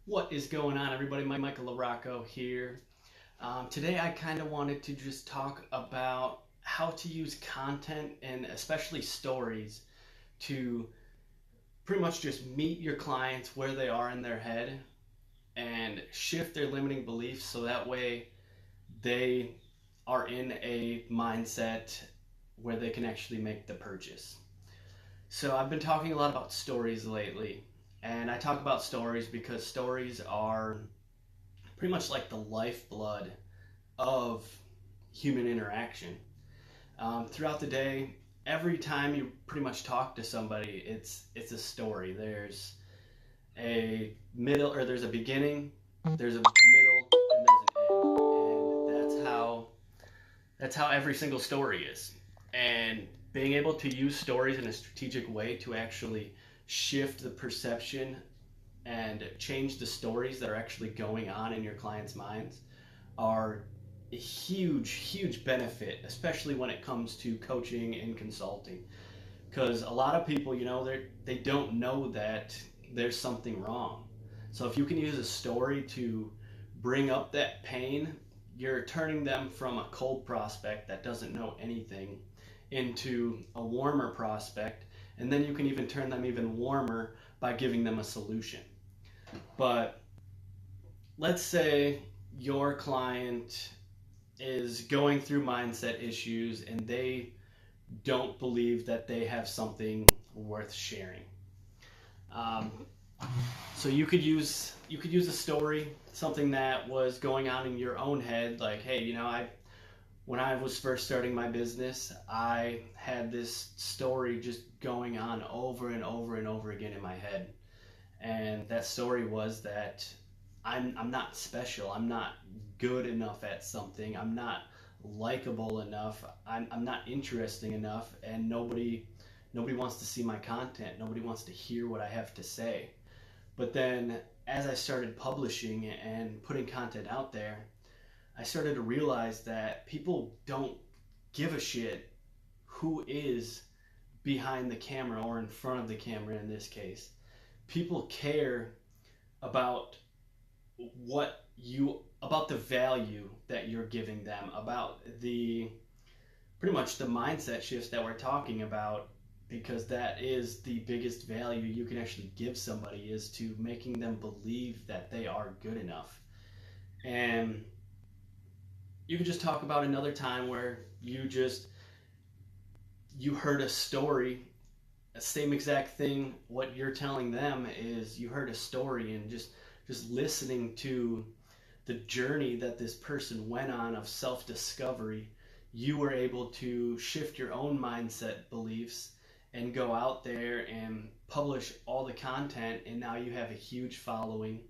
What is going on, everybody? Michael LaRocco here. Today, I kind of wanted to just talk about how to use content and especially stories to pretty much just meet your clients where they are in their head and shift their limiting beliefs so that way they are in a mindset where they can actually make the purchase. So, I've been talking a lot about stories lately, and I talk about stories because stories are pretty much like the lifeblood of human interaction. Throughout the day, every time you pretty much talk to somebody, it's a story. There's a middle, or there's a beginning, there's a middle, and there's an end, and that's how every single story is. And being able to use stories in a strategic way to actually shift the perception and change the stories that are actually going on in your clients' minds are a huge benefit, especially when it comes to coaching and consulting. Because a lot of people, they don't know that there's something wrong. So if you can use a story to bring up that pain, you're turning them from a cold prospect that doesn't know anything into a warmer prospect, and then you can even turn them even warmer by giving them a solution. But let's say your client is going through mindset issues and they don't believe that they have something worth sharing. Um, so you could use a story, something that was going on in your own head, like, hey, I when I was first starting my business, I had this story just going on over and over and over again in my head. And that story was that I'm not special. I'm not good enough at something. I'm not likable enough. I'm not interesting enough, and nobody wants to see my content. Nobody wants to hear what I have to say. But then as I started publishing and putting content out there, I started to realize that people don't give a shit who is behind the camera or in front of the camera in this case. People care about about the value that you're giving them, about the pretty much the mindset shifts that we're talking about, because that is the biggest value you can actually give somebody, is to making them believe that they are good enough. And you could just talk about another time where you heard a story, same exact thing. What you're telling them is you heard a story, and just listening to the journey that this person went on of self-discovery, you were able to shift your own mindset beliefs and go out there and publish all the content, and now you have a huge following.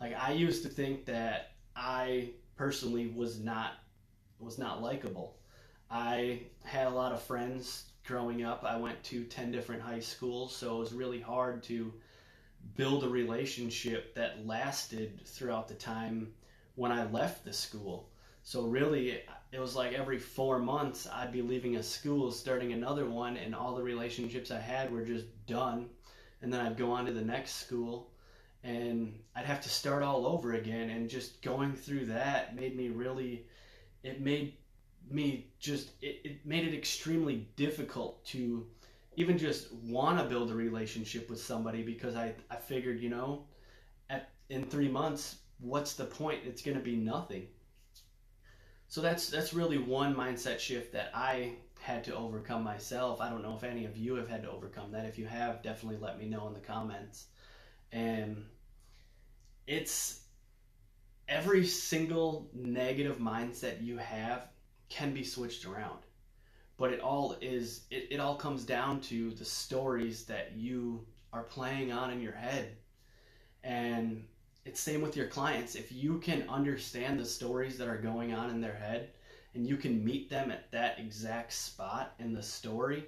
Like, I used to think that I personally was not likable. I had a lot of friends growing up. I went to 10 different high schools, so it was really hard to build a relationship that lasted throughout the time when I left the school. So really, it was like every 4 months I'd be leaving a school, starting another one, and all the relationships I had were just done. And then I'd go on to the next school, and I'd have to start all over again. And just going through that made me really, it made it made it extremely difficult to even just want to build a relationship with somebody, because I figured, in 3 months, what's the point? It's going to be nothing. So that's really one mindset shift that I had to overcome myself. I don't know if any of you have had to overcome that. If you have, definitely let me know in the comments. And it's every single negative mindset you have can be switched around. But it all comes down to the stories that you are playing on in your head. And it's same with your clients. If you can understand the stories that are going on in their head, and you can meet them at that exact spot in the story,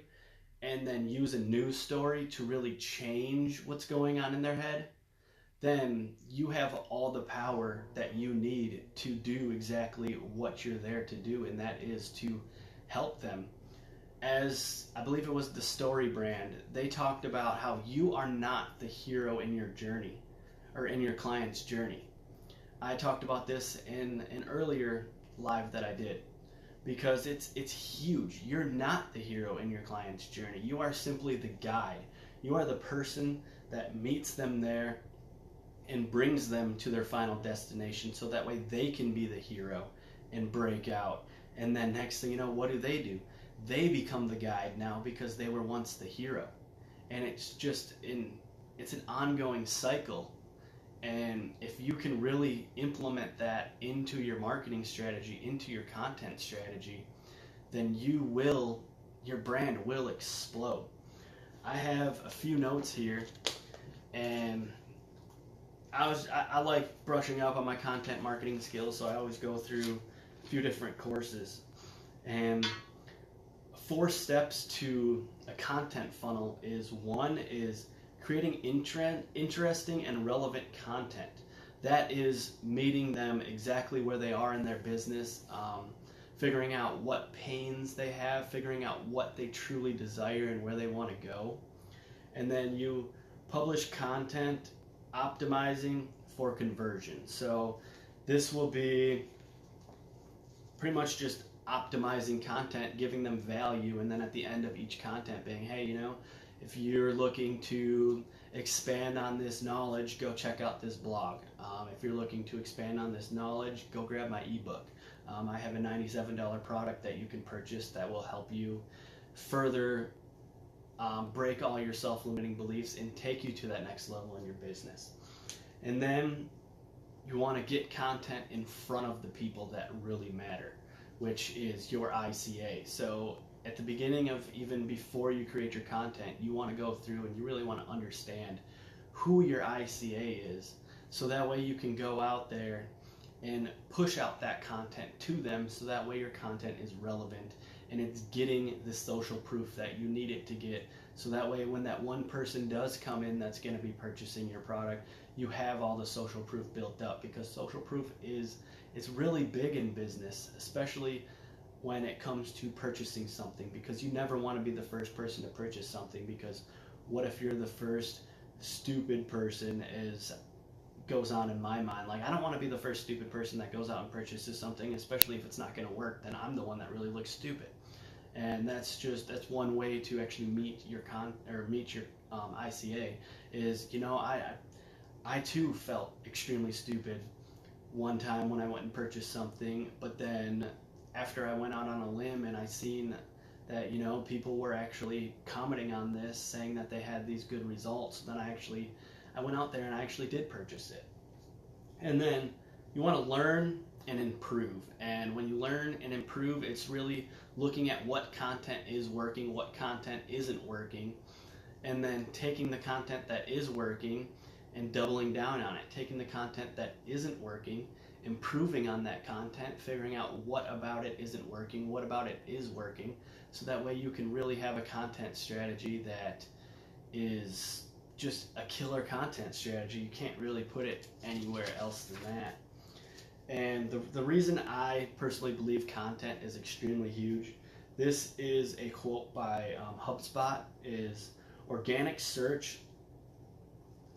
and then use a new story to really change what's going on in their head, then you have all the power that you need to do exactly what you're there to do, and that is to help them. As I believe it was the Story brand, they talked about how you are not the hero in your journey. or in your client's journey. I talked about this in an earlier live that I did because it's huge. You're not the hero in your client's journey. You are simply the guide. You are the person that meets them there and brings them to their final destination so that way they can be the hero and break out. And then next thing you know, what do? They become the guide now because they were once the hero. And it's an ongoing cycle. And if you can really implement that into your marketing strategy, into your content strategy, then your brand will explode. I have a few notes here, and I like brushing up on my content marketing skills, so I always go through a few different courses. And 4 steps to a content funnel is: one is creating interesting and relevant content. That is meeting them exactly where they are in their business, figuring out what pains they have, figuring out what they truly desire and where they want to go. And then you publish content optimizing for conversion. So this will be pretty much just optimizing content, giving them value, and then at the end of each content being, hey, if you're looking to expand on this knowledge, go check out this blog. If you're looking to expand on this knowledge, go grab my ebook. I have a $97 product that you can purchase that will help you further break all your self-limiting beliefs and take you to that next level in your business. And then you want to get content in front of the people that really matter, which is your ICA. So at the beginning of, even before you create your content, you want to go through and you really want to understand who your ICA is, so that way you can go out there and push out that content to them, so that way your content is relevant and it's getting the social proof that you need it to get, so that way when that one person does come in that's going to be purchasing your product, you have all the social proof built up. Because social proof it's really big in business, especially when it comes to purchasing something, because you never want to be the first person to purchase something, because what if you're the first stupid person, as goes on in my mind. Like, I don't want to be the first stupid person that goes out and purchases something, especially if it's not going to work. Then I'm the one that really looks stupid. And that's one way to actually meet your ICA is, I too felt extremely stupid one time when I went and purchased something, but then after I went out on a limb and I seen that, people were actually commenting on this, saying that they had these good results, then I went out there and I actually did purchase it. And then you want to learn and improve. And when you learn and improve, it's really looking at what content is working, what content isn't working, and then taking the content that is working and doubling down on it. Taking the content that isn't working, improving on that content, figuring out what about it isn't working, what about it is working, so that way you can really have a content strategy that is just a killer content strategy. You can't really put it anywhere else than that. And the reason I personally believe content is extremely huge, this is a quote by HubSpot, is organic search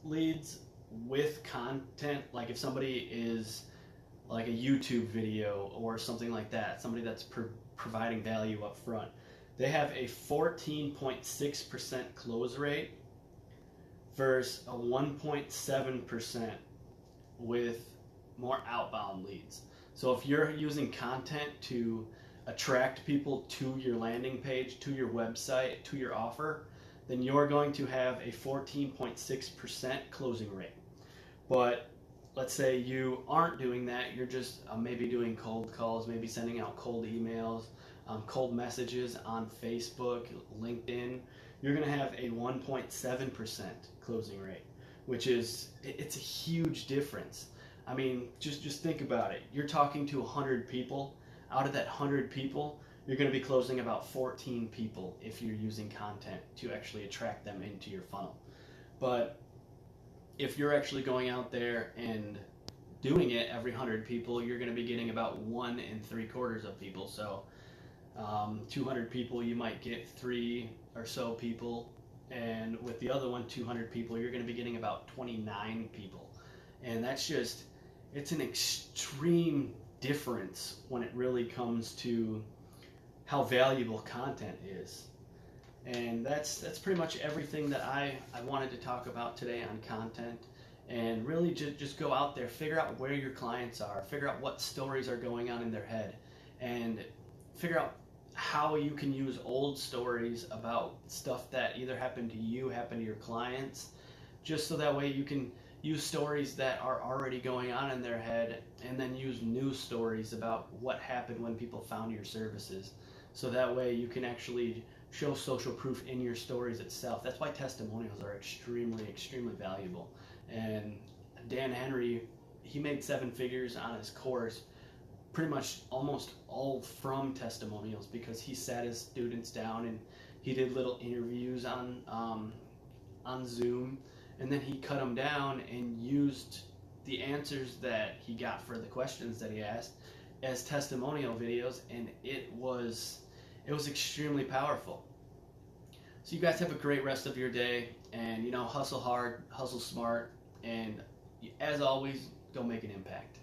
leads with content. Like if somebody is like a YouTube video or something like that, somebody that's providing value up front, they have a 14.6% close rate versus a 1.7% with more outbound leads. So if you're using content to attract people to your landing page, to your website, to your offer, then you're going to have a 14.6% closing rate. But let's say you aren't doing that, you're just maybe doing cold calls, maybe sending out cold emails, cold messages on Facebook, LinkedIn, you're going to have a 1.7% closing rate, which is, it's a huge difference. I mean, just think about it. You're talking to 100 people. Out of that 100 people, you're going to be closing about 14 people if you're using content to actually attract them into your funnel. But if you're actually going out there and doing it every 100 people, you're going to be getting about 1 3/4 of people. So 200 people, you might get 3 or so people. And with the other one, 200 people, you're going to be getting about 29 people. And it's an extreme difference when it really comes to how valuable content is. And that's pretty much everything that I wanted to talk about today on content. And really just go out there, figure out where your clients are, figure out what stories are going on in their head, and figure out how you can use old stories about stuff that either happened to you, happened to your clients, just so that way you can use stories that are already going on in their head, and then use new stories about what happened when people found your services. So that way you can actually show social proof in your stories itself. That's why testimonials are extremely, extremely valuable. And Dan Henry, he made 7 figures on his course, pretty much almost all from testimonials, because he sat his students down and he did little interviews on Zoom, and then he cut them down and used the answers that he got for the questions that he asked as testimonial videos, and it was extremely powerful. So you guys have a great rest of your day, and hustle hard, hustle smart, and as always, go make an impact.